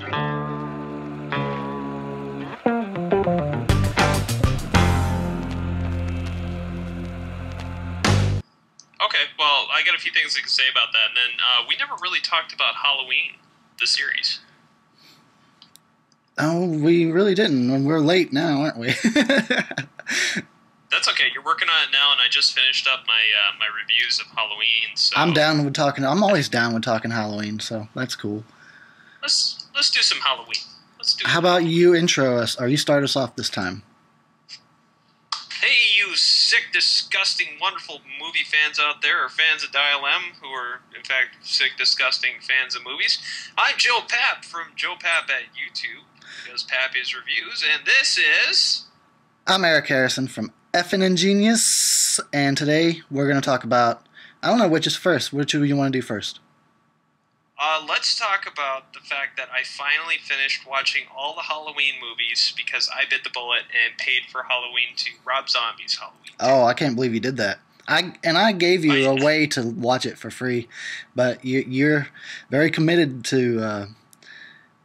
Okay, well, I got a few things I can say about that. And then we never really talked about Halloween, the series. Oh, we really didn't. We're late now, aren't we? That's okay. You're working on it now, and I just finished up my my reviews of Halloween. So I'm down with talking. I'm always down with talking Halloween, so that's cool. let's do some Halloween. Let's do. How about you intro us, or you start us off this time? Hey, you sick, disgusting, wonderful movie fans out there, or fans of Dial M, who are, in fact, sick, disgusting fans of movies. I'm Joe Papp from Joe Papp at YouTube, because Papp is reviews, and this is... I'm Eric Harrison from Effin' Ingenious, and today we're going to talk about... I don't know which is first. Which do you want to do first? Let's talk about the fact that I finally finished watching all the Halloween movies because I bit the bullet and paid for Halloween 2, Rob Zombie's Halloween 2. Oh, I can't believe you did that. I gave you a way to watch it for free, but you're very committed to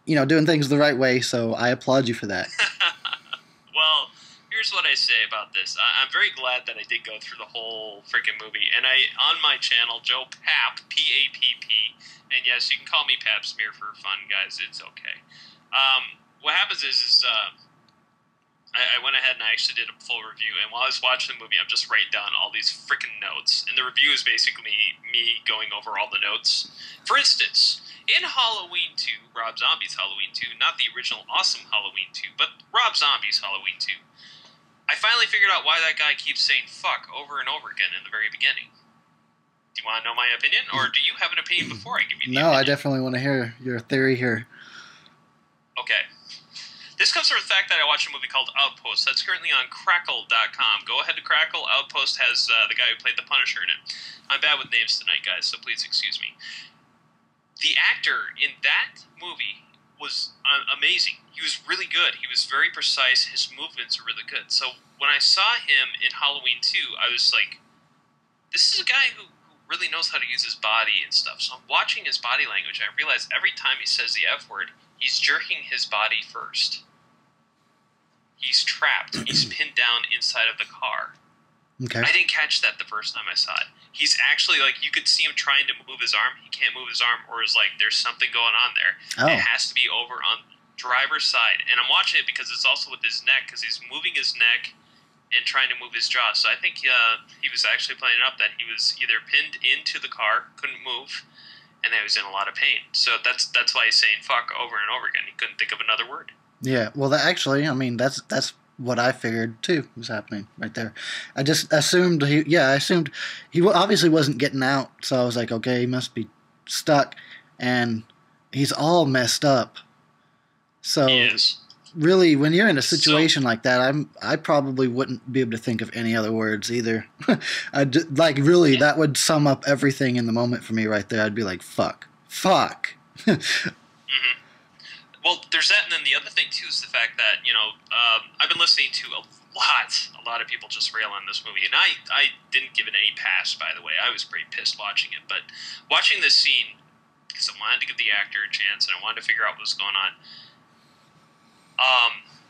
doing things the right way, so I applaud you for that. Well, here's what I say about this. I'm very glad that I did go through the whole freaking movie. And on my channel, Joe Papp, P-A-P-P, and yes, you can call me Pap Smear for fun, guys. It's okay. What happens is I went ahead and I actually did a full review. And while I was watching the movie, I'm just writing down all these freaking notes. And the review is basically me going over all the notes. For instance, in Halloween 2, Rob Zombie's Halloween 2, not the original awesome Halloween 2, but Rob Zombie's Halloween 2, I finally figured out why that guy keeps saying fuck over and over again in the very beginning. Do you want to know my opinion, or do you have an opinion before I give you the opinion? No, I definitely want to hear your theory here. Okay. This comes from the fact that I watched a movie called Outpost. That's currently on Crackle.com. Go ahead to Crackle. Outpost has the guy who played the Punisher in it. I'm bad with names tonight, guys, so please excuse me. The actor in that movie was amazing. He was really good. He was very precise. His movements were really good. So when I saw him in Halloween 2, I was like, this is a guy who really knows how to use his body and stuff. So I'm watching his body language, and I realize every time he says the F word, he's jerking his body first. He's trapped. He's pinned down inside of the car. Okay. I didn't catch that the first time I saw it. He's actually, like, you could see him trying to move his arm. He can't move his arm, or it's like there's something going on there. Oh. It has to be over on the driver's side. And I'm watching it because it's also with his neck, because he's moving his neck and trying to move his jaw. So I think he was actually playing it up that he was either pinned into the car, couldn't move, and that he was in a lot of pain. So that's why he's saying fuck over and over again. He couldn't think of another word. Yeah, well, that's what I figured too was happening right there. I just assumed he obviously wasn't getting out, so I was like, okay, he must be stuck, and he's all messed up. So He is. really, when you're in a situation like that, I probably wouldn't be able to think of any other words either. That would sum up everything in the moment for me right there. I'd be like, fuck. Mm-hmm. Well, there's that, and then the other thing too is the fact that I've been listening to a lot of people just rail on this movie, and I didn't give it any pass. By the way, I was pretty pissed watching it, but watching this scene because I wanted to give the actor a chance and I wanted to figure out what was going on.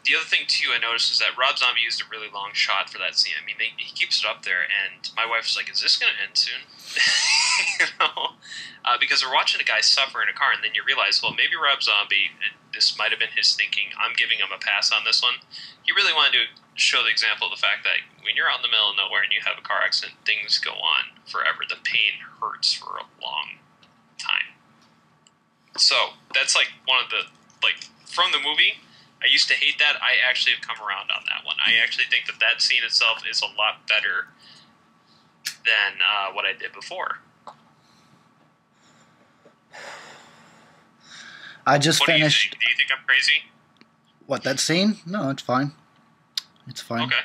The other thing too I noticed is that Rob Zombie used a really long shot for that scene. I mean, he keeps it up there, and my wife was like, "Is this going to end soon?" Because we're watching a guy suffer in a car, and then you realize, well, maybe Rob Zombie, and this might have been his thinking. I'm giving him a pass on this one. He really wanted to show the example of the fact that when you're out in the middle of nowhere and you have a car accident, things go on forever. The pain hurts for a long time. So that's like one of the from the movie. I used to hate that. I actually have come around on that one. I actually think that scene itself is a lot better than what I did before. I just finished. Do you think I'm crazy? What, that scene? No, it's fine. It's fine. Okay.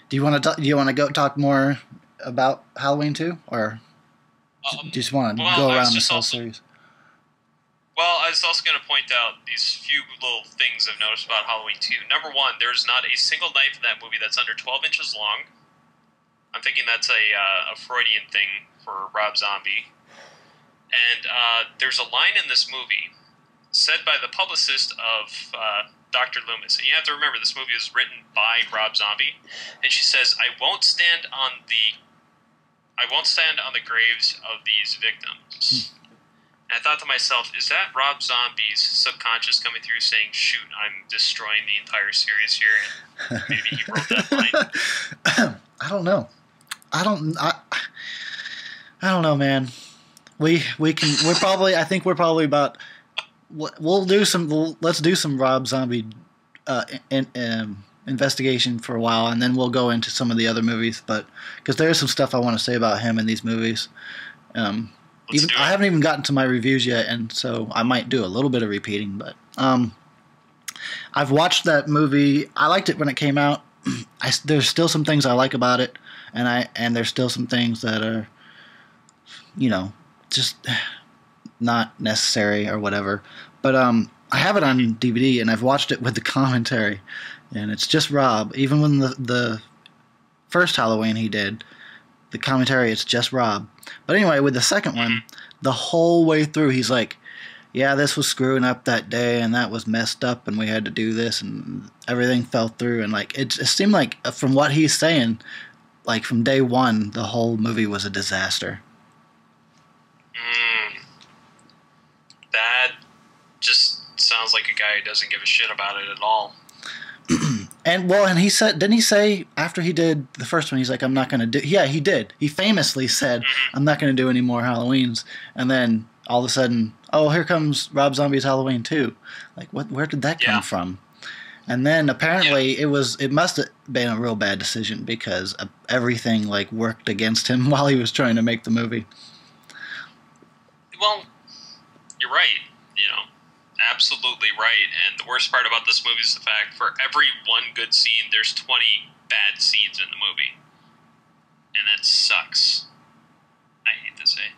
Do you want to go talk more about Halloween 2, or do you just want to go around this whole series? Well, I was also going to point out these few little things I've noticed about Halloween 2. Number one, there's not a single knife in that movie that's under 12 inches long. I'm thinking that's a Freudian thing for Rob Zombie. And there's a line in this movie said by the publicist of Dr. Loomis. And you have to remember, this movie was written by Rob Zombie, and she says, I won't stand on the graves of these victims. And I thought to myself, is that Rob Zombie's subconscious coming through saying, shoot, I'm destroying the entire series here, and maybe he wrote that line? I don't know. I don't know, man. I think we're probably about. Let's do some Rob Zombie investigation for a while, and then we'll go into some of the other movies. But because there's some stuff I want to say about him in these movies. I haven't even gotten to my reviews yet, and so I might do a little bit of repeating. But I've watched that movie. I liked it when it came out. There's still some things I like about it, and there's still some things that are, just not necessary or whatever. But I have it on DVD, and I've watched it with the commentary, and it's just Rob. Even when the first Halloween he did, the commentary, it's just Rob. But anyway, with the second one, the whole way through, he's like, yeah, this was screwing up that day, and that was messed up, and we had to do this, and everything fell through. And like it seemed like, from what he's saying, like from day one, the whole movie was a disaster. That just sounds like a guy who doesn't give a shit about it at all. And he said, didn't he say after he did the first one, he's like, I'm not going to do. Yeah, he did. He famously said, I'm not going to do any more Halloweens. And then all of a sudden, oh, here comes Rob Zombie's Halloween 2. Like, where did that come from? And then apparently it must have been a real bad decision, because everything like worked against him while he was trying to make the movie. Well, you're right. Absolutely right. And the worst part about this movie is the fact, for every one good scene, there's 20 bad scenes in the movie. And that sucks. I hate to say.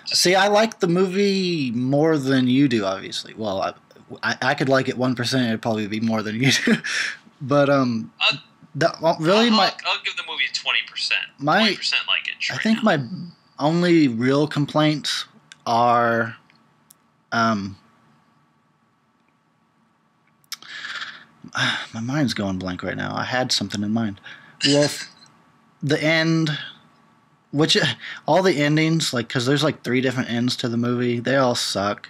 See, I like the movie more than you do, obviously. Well, I could like it 1%. It'd probably be more than you do. But, really, I'll give the movie 20%. 20% like it. I think my only real complaints are, my mind's going blank right now. I had something in mind. Well, the end, which all the endings, like, because there's like 3 different ends to the movie, they all suck.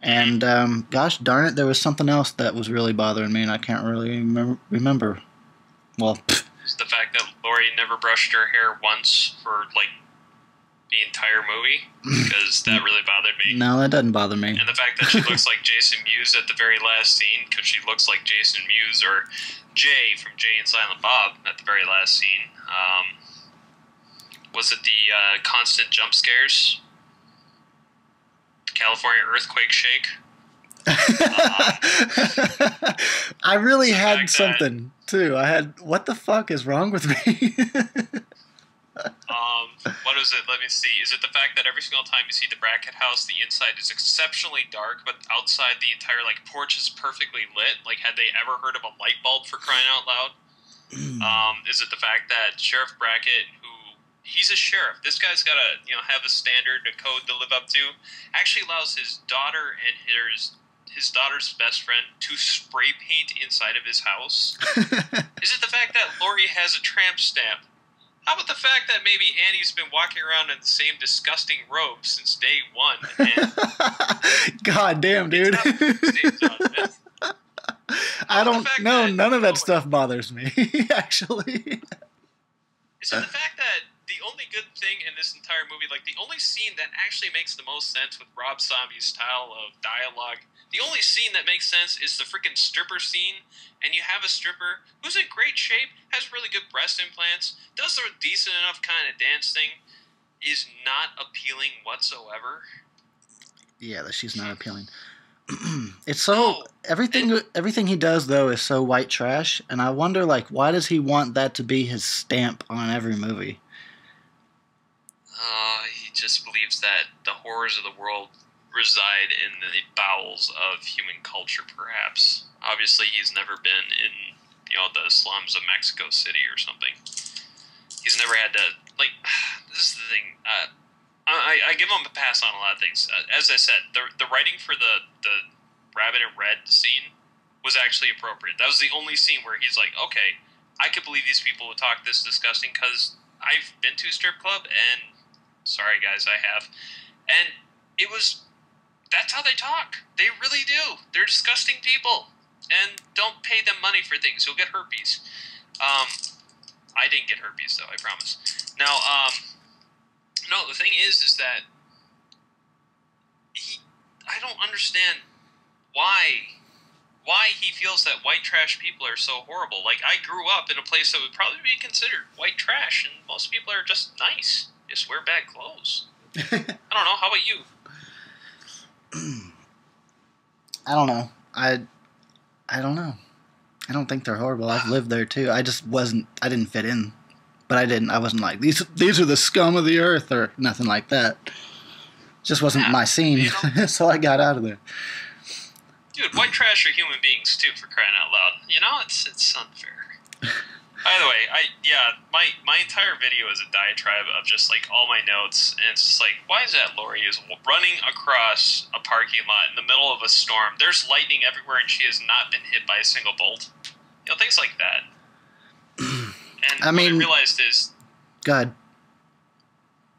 And gosh darn it, there was something else that was really bothering me, and I can't really remember. Well, it's the fact that Laurie never brushed her hair once for like the entire movie, because that really bothered me. No, that doesn't bother me. And the fact that she looks like Jason Mewes at the very last scene, because she looks like Jason Mewes, or Jay from Jay and Silent Bob at the very last scene. Was it the constant jump scares? California earthquake shake? I really had something, too. I had, what the fuck is wrong with me? What is it? Let me see. Is it the fact that every single time you see the Brackett house, the inside is exceptionally dark, but outside the entire porch is perfectly lit? Like, had they ever heard of a light bulb, for crying out loud? Is it the fact that Sheriff Brackett, he's a sheriff. This guy's got to have a standard, a code to live up to. Actually allows his daughter and his daughter's best friend to spray paint inside of his house. Is it the fact that Laurie has a tramp stamp? How about the fact that maybe Annie's been walking around in the same disgusting robe since day one? And God damn, dude. I don't know. None of that stuff bothers me, actually. Is it the fact that the only good thing in this entire movie, like the only scene that actually makes the most sense with Rob Zombie's style of dialogue, the only scene that makes sense is the freaking stripper scene, and you have a stripper who's in great shape, has really good breast implants, does a decent enough kind of dance thing, is not appealing whatsoever. Yeah, she's not appealing. It's so everything he does though is so white trash, and I wonder why does he want that to be his stamp on every movie? He just believes that the horrors of the world reside in the bowels of human culture, perhaps. Obviously, he's never been in the slums of Mexico City or something. He's never had to this is the thing. I give him a pass on a lot of things. As I said, the writing for the rabbit in red scene was actually appropriate. That was the only scene where he's like, okay, I could believe these people would talk this disgusting because I've been to a strip club and sorry guys, I have, and it was that's how they talk. They really do. They're disgusting people, and don't pay them money for things. You'll get herpes. I didn't get herpes though, I promise. Now, no, the thing is that I don't understand why he feels that white trash people are so horrible. Like, I grew up in a place that would probably be considered white trash, and most people are just nice. Just wear bad clothes. I don't know. How about you? I don't know. I don't know. I don't think they're horrible. I've lived there too. I just wasn't. I didn't fit in, but I wasn't like these are the scum of the earth or nothing like that. Just wasn't my scene, you know? So I got out of there. Dude, white trash are human beings too, for crying out loud. You know, it's unfair. By the way, my entire video is a diatribe of just like all my notes, and it's just like, why is that Lori is running across a parking lot in the middle of a storm? There's lightning everywhere, and she has not been hit by a single bolt. You know, things like that. And what I realized is, God.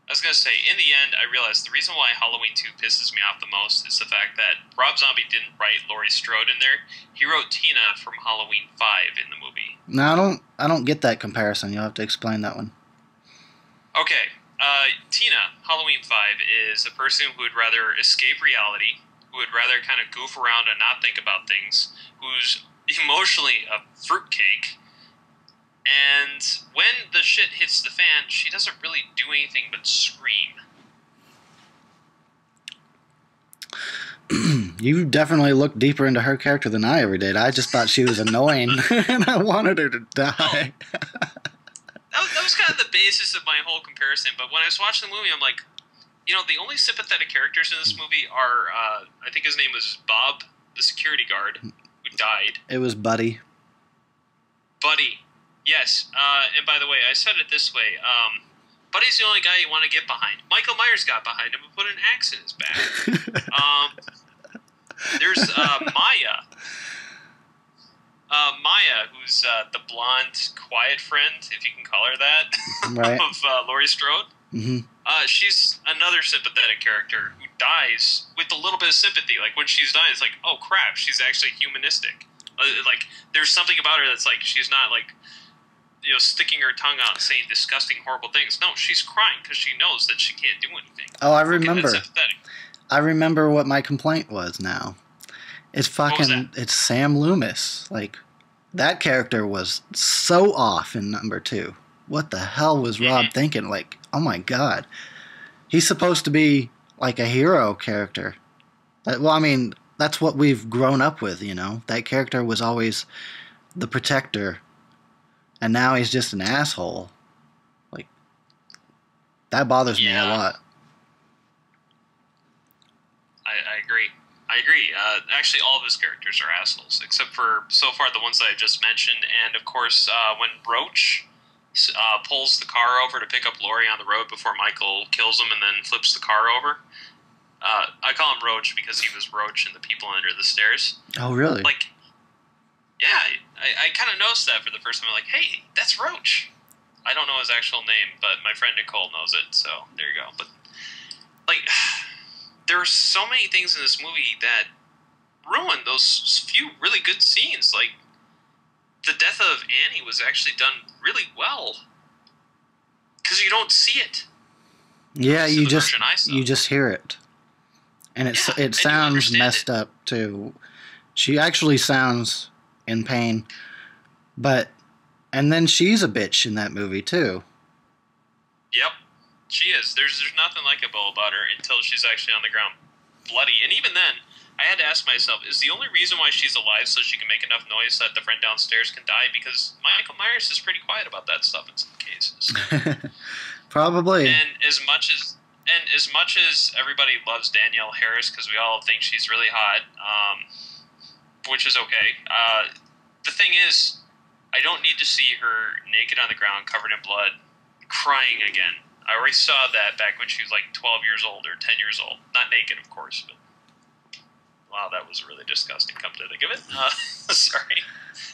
I was going to say, in the end, I realized the reason why Halloween 2 pisses me off the most is the fact that Rob Zombie didn't write Laurie Strode in there. He wrote Tina from Halloween 5 in the movie. No, I don't get that comparison. You'll have to explain that one. Okay. Tina, Halloween 5, is a person who would rather escape reality, who would rather kind of goof around and not think about things, who's emotionally a fruitcake. And when the shit hits the fan, she doesn't really do anything but scream. You definitely look deeper into her character than I ever did. I just thought she was annoying, and I wanted her to die. That was kind of the basis of my whole comparison. But when I was watching the movie, I'm like, you know, the only sympathetic characters in this movie are, I think his name was Bob, the security guard, who died. It was Buddy. Buddy. Yes, and by the way, I said it this way. Buddy's the only guy you want to get behind. Michael Myers got behind him and put an axe in his back. There's Maya. Maya, who's the blonde, quiet friend, if you can call her that, right. of Laurie Strode. Mm-hmm. She's another sympathetic character who dies with a little bit of sympathy. Like, when she's dying, it's like, oh, crap, she's actually humanistic. Like, there's something about her that's like, she's not, like, you know, sticking her tongue out and saying disgusting, horrible things. No, she's crying because she knows that she can't do anything. Oh, I remember. Okay, I remember what my complaint was now. It's it's Sam Loomis. Like, that character was so off in number 2. What the hell was Rob thinking? Like, oh my God. He's supposed to be like a hero character. Well, I mean, that's what we've grown up with, you know? That character was always the protector. And now he's just an asshole. Like, that bothers me a lot. I agree. Actually, all of his characters are assholes, except for, so far, the ones that I just mentioned. And, of course, when Roach pulls the car over to pick up Laurie on the road before Michael kills him and then flips the car over. I call him Roach because he was Roach in The People Under the Stairs. Oh, really? Like, yeah, I kind of noticed that for the first time. I'm like, hey, that's Roach. I don't know his actual name, but my friend Nicole knows it, so there you go. But, like, there are so many things in this movie that ruin those few really good scenes. Like, the death of Annie was actually done really well. Because you don't see it. Yeah, you just hear it. And it sounds messed up, too. She actually sounds in pain, and then she's a bitch in that movie too. Yep, she is. There's nothing likable about her until she's actually on the ground, bloody. And even then, I had to ask myself: is the only reason why she's alive so she can make enough noise that the friend downstairs can die? Because Michael Myers is pretty quiet about that stuff in some cases. Probably. And as much as everybody loves Danielle Harris because we all think she's really hot. Which is okay. The thing is, I don't need to see her naked on the ground, covered in blood, crying again. I already saw that back when she was like 12 years old or 10 years old. Not naked, of course, but wow, that was really disgusting. Come to think of it, sorry,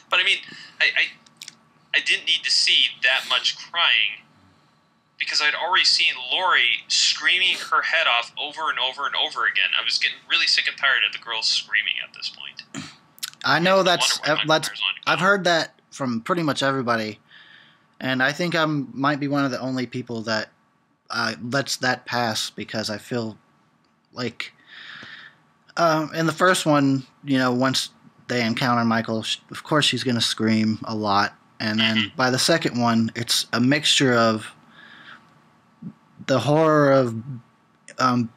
but I mean, I didn't need to see that much crying because I'd already seen Laurie screaming her head off over and over and over again. I was getting really sick and tired of the girls screaming at this point. I know that's I've heard that from pretty much everybody, and I think I might be one of the only people that lets that pass because I feel like in the first one, you know, once they encounter Michael, of course she's going to scream a lot, and then by the second one, it's a mixture of the horror of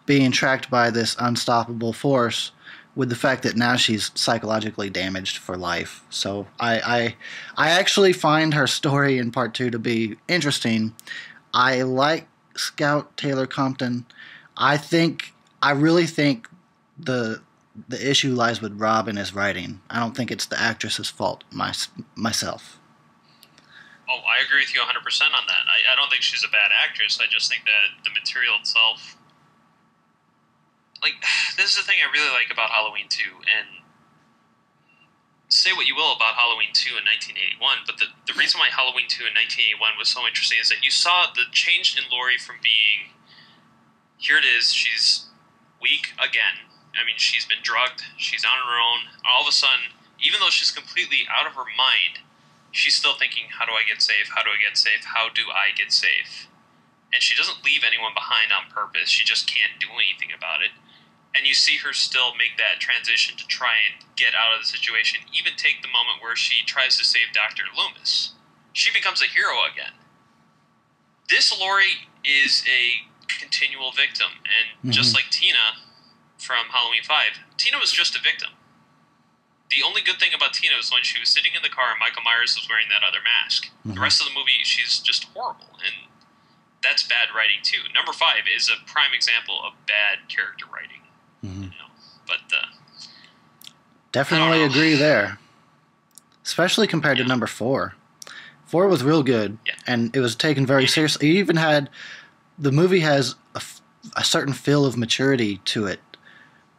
being tracked by this unstoppable force with the fact that now she's psychologically damaged for life. So I actually find her story in part 2 to be interesting. I like Scout Taylor Compton. I really think the issue lies with Rob and his writing. I don't think it's the actress's fault myself. Oh, I agree with you 100% on that. I don't think she's a bad actress. I just think that the material itself... Like, this is the thing I really like about Halloween 2, and say what you will about Halloween 2 in 1981, but the reason why Halloween 2 in 1981 was so interesting is that you saw the change in Laurie from being, here it is, she's weak again. I mean, she's been drugged, she's on her own. All of a sudden, even though she's completely out of her mind, she's still thinking, how do I get safe? How do I get safe? How do I get safe? And she doesn't leave anyone behind on purpose. She just can't do anything about it. And you see her still make that transition to try and get out of the situation, even take the moment where she tries to save Dr. Loomis. She becomes a hero again. This Laurie is a continual victim, and just like Tina from Halloween 5, Tina was just a victim. The only good thing about Tina was when she was sitting in the car and Michael Myers was wearing that other mask. The rest of the movie, she's just horrible, and that's bad writing too. Number 5 is a prime example of bad character writing. You know, but definitely agree there, especially compared to number 4. 4 was real good, and it was taken very seriously. It even had the movie has a certain feel of maturity to it,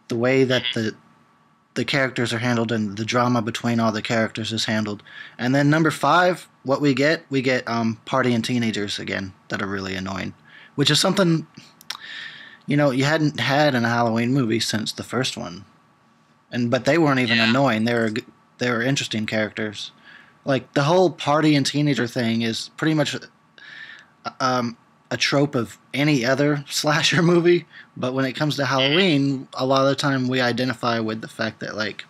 the way that the characters are handled and the drama between all the characters is handled. And then number 5, what we get partying teenagers again that are really annoying, which is something, you know, you hadn't had in a Halloween movie since the first one. But they weren't even annoying. They were interesting characters. Like, the whole party and teenager thing is pretty much a trope of any other slasher movie, but when it comes to Halloween, a lot of the time we identify with the fact that, like,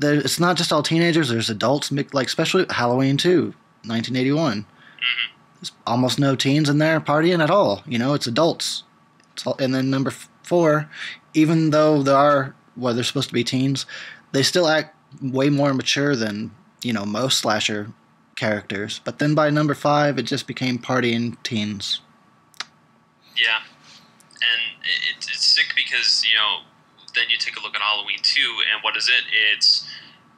it's not just all teenagers, there's adults, like, especially Halloween 2, 1981. There's almost no teens in there partying at all. You know, it's adults. And then number 4, even though they're supposed to be teens, they still act way more mature than, you know, most slasher characters. But then by number 5, it just became partying teens. Yeah. And it's sick because, you know, then you take a look at Halloween 2, and what is it? It's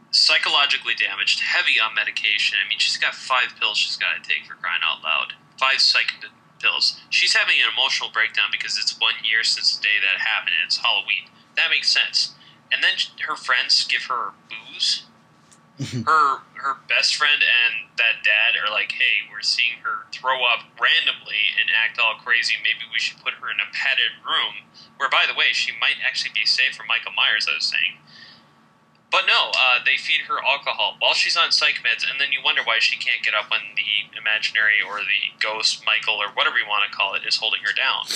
psychologically damaged, heavy on medication. I mean, she's got 5 pills she's got to take, for crying out loud. 5 psych pills. She's having an emotional breakdown because it's 1 year since the day that happened, and it's Halloween. That makes sense. And then her friends give her booze. Her best friend and that dad are like, hey, we're seeing her throw up randomly and act all crazy. Maybe we should put her in a padded room, where, by the way, she might actually be safe from Michael Myers, I was saying. But no, they feed her alcohol while she's on psych meds, and then you wonder why she can't get up when the imaginary or the ghost, Michael, or whatever you want to call it, is holding her down.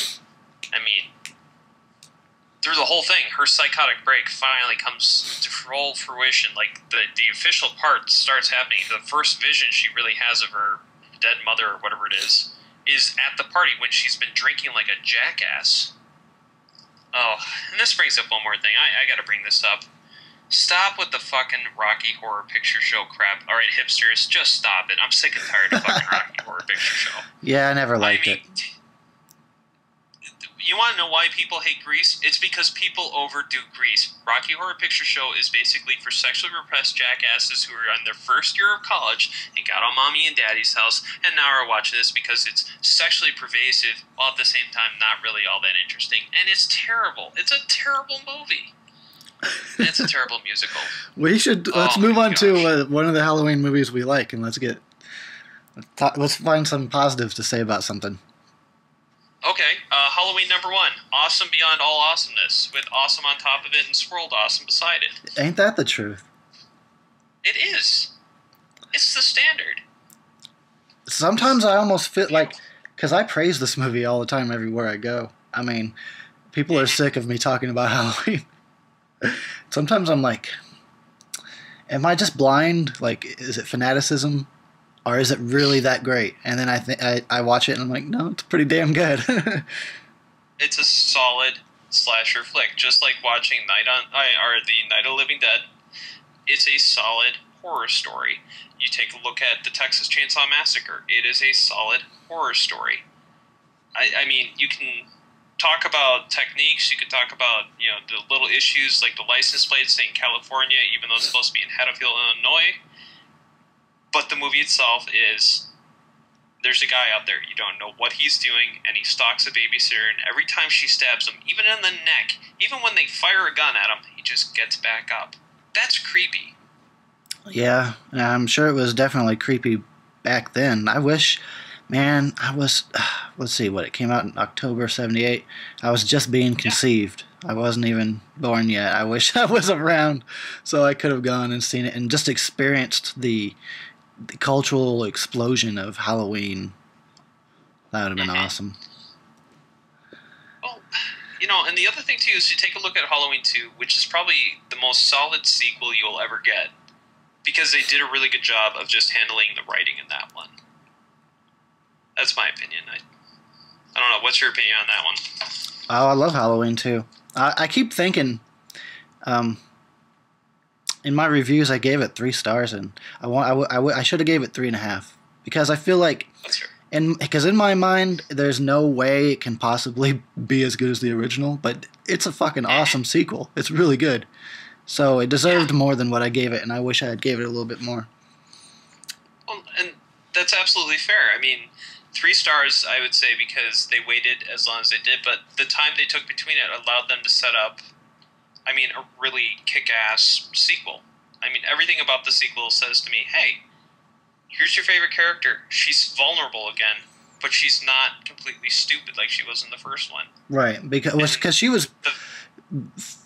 I mean, through the whole thing, her psychotic break finally comes to full fruition. Like, the official part starts happening. The first vision she really has of her dead mother, or whatever it is at the party when she's been drinking like a jackass. Oh, and this brings up one more thing. I gotta bring this up. Stop with the fucking Rocky Horror Picture Show crap. All right, hipsters, just stop it. I'm sick and tired of fucking Rocky Horror Picture Show. Yeah, I never liked it. You want to know why people hate Grease? It's because people overdo Grease. Rocky Horror Picture Show is basically for sexually repressed jackasses who are in their first year of college and got on mommy and daddy's house and now are watching this because it's sexually pervasive while at the same time not really all that interesting. And it's terrible. It's a terrible movie. And it's a terrible musical. Let's move on to one of the Halloween movies we like, and let's find some positives to say about something. Okay, Halloween number 1, awesome beyond all awesomeness, with awesome on top of it and swirled awesome beside it. Ain't that the truth? It is. It's the standard. Sometimes I almost feel like, because I praise this movie all the time everywhere I go. I mean, people are sick of me talking about Halloween. Sometimes I'm like, am I just blind? Like, is it fanaticism? Or is it really that great? And then I watch it and I'm like, no, it's pretty damn good. It's a solid slasher flick, just like watching the Night of the Living Dead. It's a solid horror story. You take a look at the Texas Chainsaw Massacre. It is a solid horror story. I mean, you can talk about techniques. You could talk about the little issues like the license plate saying California, even though it's supposed to be in Haddonfield, Illinois. But the movie itself is, there's a guy out there, you don't know what he's doing, and he stalks a babysitter, and every time she stabs him, even in the neck, even when they fire a gun at him, he just gets back up. That's creepy. Yeah, I'm sure it was definitely creepy back then. I wish, man, let's see, it came out in October 78. I was just being conceived. I wasn't even born yet. I wish I was around so I could have gone and seen it and just experienced the cultural explosion of Halloween. That would have been awesome. Well, and the other thing too is you take a look at Halloween 2, which is probably the most solid sequel you'll ever get, because they did a really good job of just handling the writing in that one. That's my opinion. I don't know. What's your opinion on that one? Oh, I love Halloween 2. I keep thinking, in my reviews, I gave it 3 stars, and I should have gave it 3.5, because I feel like, because in my mind, there's no way it can possibly be as good as the original, but it's a fucking awesome sequel. It's really good, so it deserved more than what I gave it, and I wish I had gave it a little bit more. Well, and that's absolutely fair. I mean, 3 stars, I would say, because they waited as long as they did, but the time they took between it allowed them to set up, a really kick-ass sequel. Everything about the sequel says to me, hey, here's your favorite character. She's vulnerable again, but she's not completely stupid like she was in the first one. Right, because she was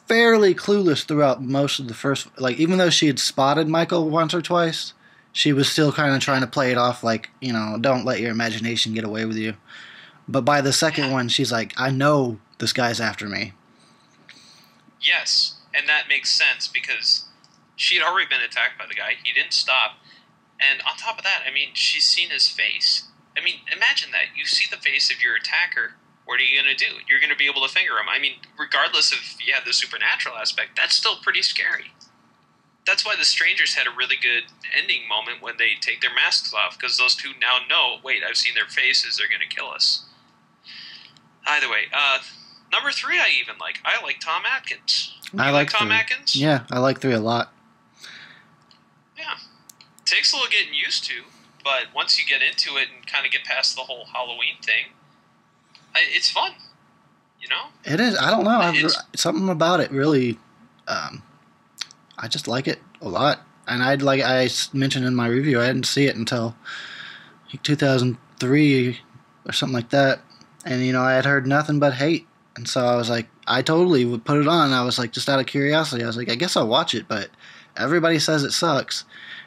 fairly clueless throughout most of the first, like, even though she had spotted Michael once or twice, she was still kind of trying to play it off like, don't let your imagination get away with you. But by the second one, she's like, I know this guy's after me. Yes, and that makes sense because she had already been attacked by the guy. He didn't stop. And on top of that, she's seen his face. Imagine that. You see the face of your attacker. What are you going to do? You're going to be able to finger him. Regardless if you have the supernatural aspect, that's still pretty scary. That's why The Strangers had a really good ending moment when they take their masks off, because those two now know, wait, I've seen their faces, they're going to kill us. Either way, number 3 I even like. I like Tom Atkins. I like Tom 3. Atkins? Yeah, I like 3 a lot. Yeah. Takes a little getting used to, but once you get into it and kind of get past the whole Halloween thing, it's fun. It is. I don't know. Something about it really, I just like it a lot. And I mentioned in my review, I didn't see it until 2003 or something like that. And, I had heard nothing but hate. And so I was like, I totally would put it on. I was like, just out of curiosity, I was like, I guess I'll watch it, but everybody says it sucks.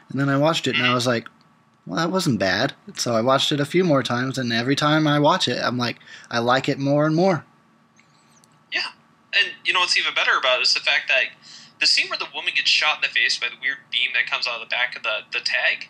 And then I watched it and I was like, well, that wasn't bad. So I watched it a few more times, and every time I watch it, I'm like, I like it more and more. Yeah. And what's even better about it is the fact that the scene where the woman gets shot in the face by the weird beam that comes out of the back of the tag,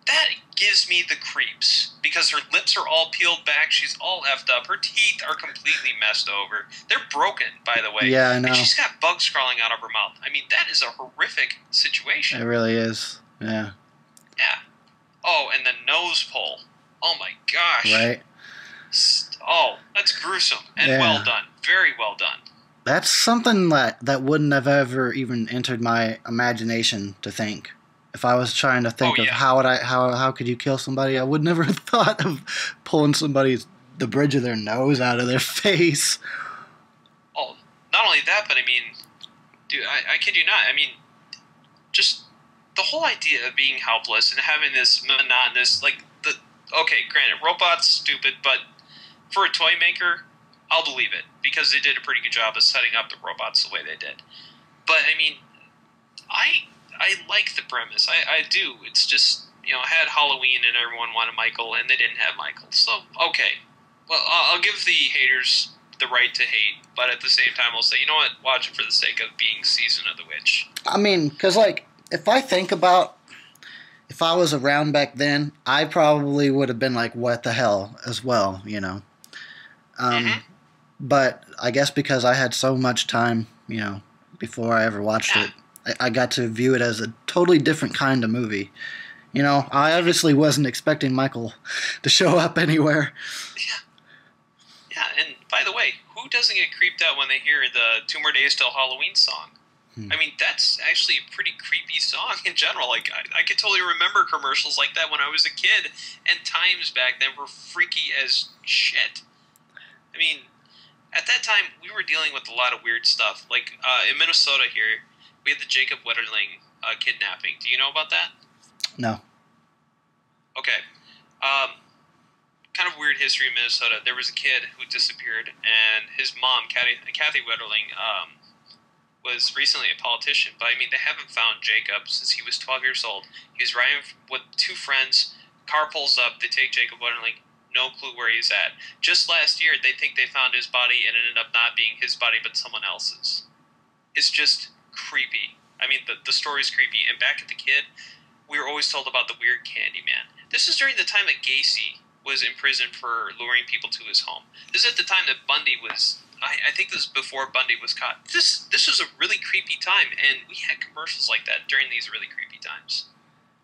that gives me the creeps, because her lips are all peeled back, she's all effed up, her teeth are completely messed over. They're broken, by the way. Yeah, I know. And she's got bugs crawling out of her mouth. That is a horrific situation. It really is. Yeah. Yeah. Oh, and the nose pull. Oh my gosh. Right. Oh, that's gruesome and Yeah. well done. Very well done. That's something that wouldn't have ever even entered my imagination to think. If I was trying to think Oh, of yeah. how could you kill somebody, I would never have thought of pulling the bridge of their nose out of their face. Oh, not only that, but I mean, dude, I kid you not. I mean, just the whole idea of being helpless and having this monotonous, okay, granted, robots stupid, but for a toy maker, I'll believe it because they did a pretty good job of setting up the robots the way they did. But I mean, I like the premise. I do. It's just, I had Halloween and everyone wanted Michael and they didn't have Michael. So, okay. Well, I'll give the haters the right to hate, but at the same time, I'll say, you know what? Watch it for the sake of being Season of the Witch. I mean, because, like, if I think about if I was around back then, I probably would have been like, what the hell, as well, Mm-hmm. But I guess because I had so much time, before I ever watched Yeah. it, I got to view it as a totally different kind of movie. I obviously wasn't expecting Michael to show up anywhere. Yeah, and by the way, who doesn't get creeped out when they hear the Two More Days Till Halloween song? I mean, that's actually a pretty creepy song in general. Like, I could totally remember commercials like that when I was a kid, and times back then were freaky as shit. I mean, at that time, we were dealing with a lot of weird stuff. Like, in Minnesota here, we had the Jacob Wetterling kidnapping. Do you know about that? No. Okay. Kind of weird history in Minnesota. There was a kid who disappeared, and his mom, Kathy Wetterling, was recently a politician. But I mean, they haven't found Jacob since he was 12 years old. He was riding with two friends. Car pulls up. They take Jacob Wetterling. No clue where he's at. Just last year, they think they found his body, and it ended up not being his body, but someone else's. It's just creepy. I mean, the story's creepy. And back at the kid, we were always told about the weird Candyman. This is during the time that Gacy was in prison for luring people to his home. This is at the time that Bundy was. I think this is before Bundy was caught. This was a really creepy time, and we had commercials like that during these really creepy times.